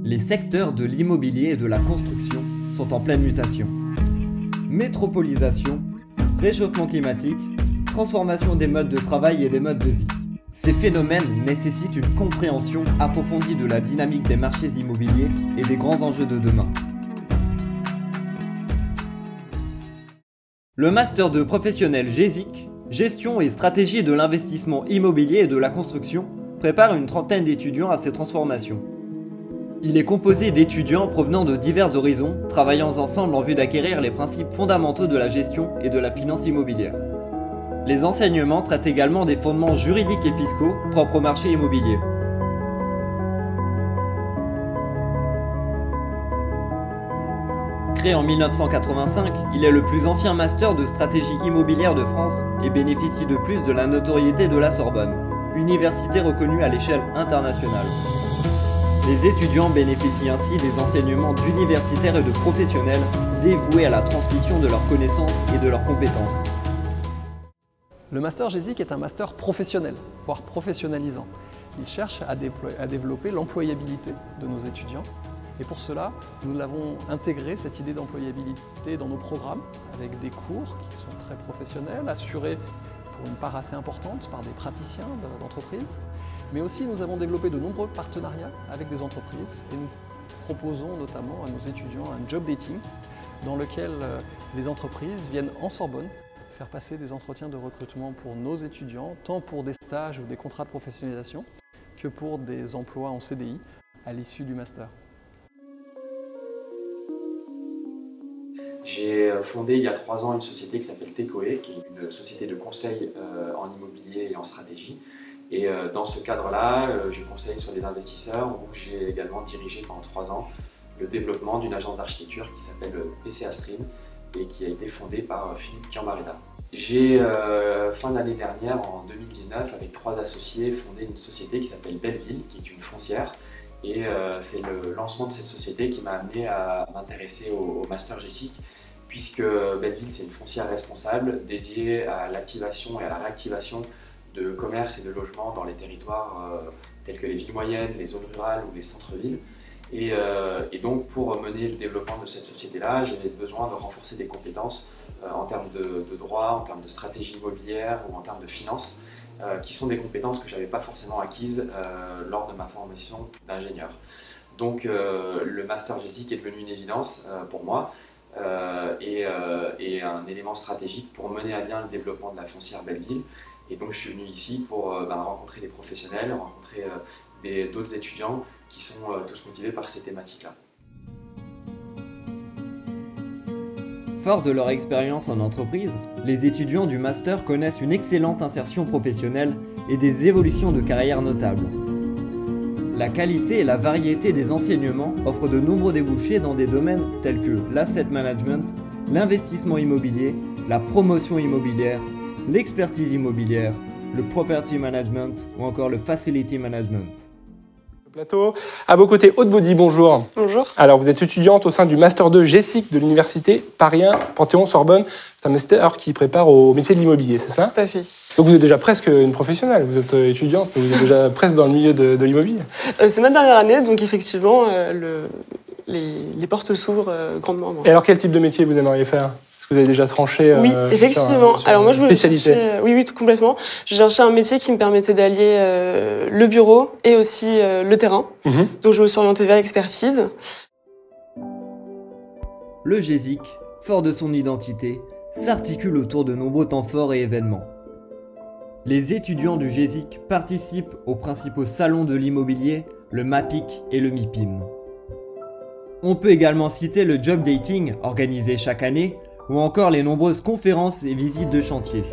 Les secteurs de l'immobilier et de la construction sont en pleine mutation. Métropolisation, réchauffement climatique, transformation des modes de travail et des modes de vie. Ces phénomènes nécessitent une compréhension approfondie de la dynamique des marchés immobiliers et des grands enjeux de demain. Le Master 2 professionnel GESIC, Gestion et stratégie de l'investissement immobilier et de la construction, prépare une trentaine d'étudiants à ces transformations. Il est composé d'étudiants provenant de divers horizons, travaillant ensemble en vue d'acquérir les principes fondamentaux de la gestion et de la finance immobilière. Les enseignements traitent également des fondements juridiques et fiscaux propres au marché immobilier. Créé en 1985, il est le plus ancien master de stratégie immobilière de France et bénéficie de plus de la notoriété de la Sorbonne, université reconnue à l'échelle internationale. Les étudiants bénéficient ainsi des enseignements d'universitaires et de professionnels dévoués à la transmission de leurs connaissances et de leurs compétences. Le master GESIC est un master professionnel, voire professionnalisant. Il cherche à développer l'employabilité de nos étudiants. Et pour cela, nous l'avons intégré, cette idée d'employabilité, dans nos programmes, avec des cours qui sont très professionnels, assurés pour une part assez importante par des praticiens d'entreprise. Mais aussi, nous avons développé de nombreux partenariats avec des entreprises et nous proposons notamment à nos étudiants un job dating dans lequel les entreprises viennent en Sorbonne faire passer des entretiens de recrutement pour nos étudiants, tant pour des stages ou des contrats de professionnalisation que pour des emplois en CDI à l'issue du master. J'ai fondé il y a 3 ans une société qui s'appelle Tecoe, qui est une société de conseil en immobilier et en stratégie. Et dans ce cadre-là, je conseille sur les investisseurs, où j'ai également dirigé pendant 3 ans le développement d'une agence d'architecture qui s'appelle PCA Stream et qui a été fondée par Philippe Kiambareda. J'ai, fin de l'année dernière, en 2019, avec 3 associés, fondé une société qui s'appelle Belleville, qui est une foncière. Et c'est le lancement de cette société qui m'a amené à m'intéresser au Master GESIC, puisque Belleville, c'est une foncière responsable dédiée à l'activation et à la réactivation de commerce et de logements dans les territoires tels que les villes moyennes, les zones rurales ou les centres-villes. Et donc, pour mener le développement de cette société-là, j'avais besoin de renforcer des compétences en termes de droit, en termes de stratégie immobilière ou en termes de finance, qui sont des compétences que je n'avais pas forcément acquises lors de ma formation d'ingénieur. Donc le Master GESIC est devenu une évidence pour moi et un élément stratégique pour mener à bien le développement de la foncière Belleville. Et donc je suis venu ici pour rencontrer des professionnels, rencontrer d'autres étudiants qui sont tous motivés par ces thématiques-là. Forts de leur expérience en entreprise, les étudiants du master connaissent une excellente insertion professionnelle et des évolutions de carrière notables. La qualité et la variété des enseignements offrent de nombreux débouchés dans des domaines tels que l'asset management, l'investissement immobilier, la promotion immobilière, l'expertise immobilière, le property management ou encore le facility management. Plateau. À vos côtés, Aude Baudy, bonjour. Bonjour. Alors, vous êtes étudiante au sein du Master 2 GESIC de l'Université Paris 1, Panthéon-Sorbonne. C'est un master qui prépare au métier de l'immobilier, c'est ça? Tout à fait. Donc, vous êtes déjà presque une professionnelle. Vous êtes étudiante, vous êtes déjà presque dans le milieu de l'immobilier. C'est ma dernière année, donc effectivement, les portes s'ouvrent grandement. Et alors, quel type de métier vous aimeriez faire? Est-ce que vous avez déjà tranché Oui, effectivement. sur alors moi, je voulais spécialité chercher, oui, complètement. Je cherchais un métier qui me permettait d'allier le bureau et aussi le terrain. Donc je me suis orientée vers l'expertise. Le GESIC, fort de son identité, s'articule autour de nombreux temps forts et événements. Les étudiants du GESIC participent aux principaux salons de l'immobilier, le MAPIC et le MIPIM. On peut également citer le job dating organisé chaque année, ou encore les nombreuses conférences et visites de chantier.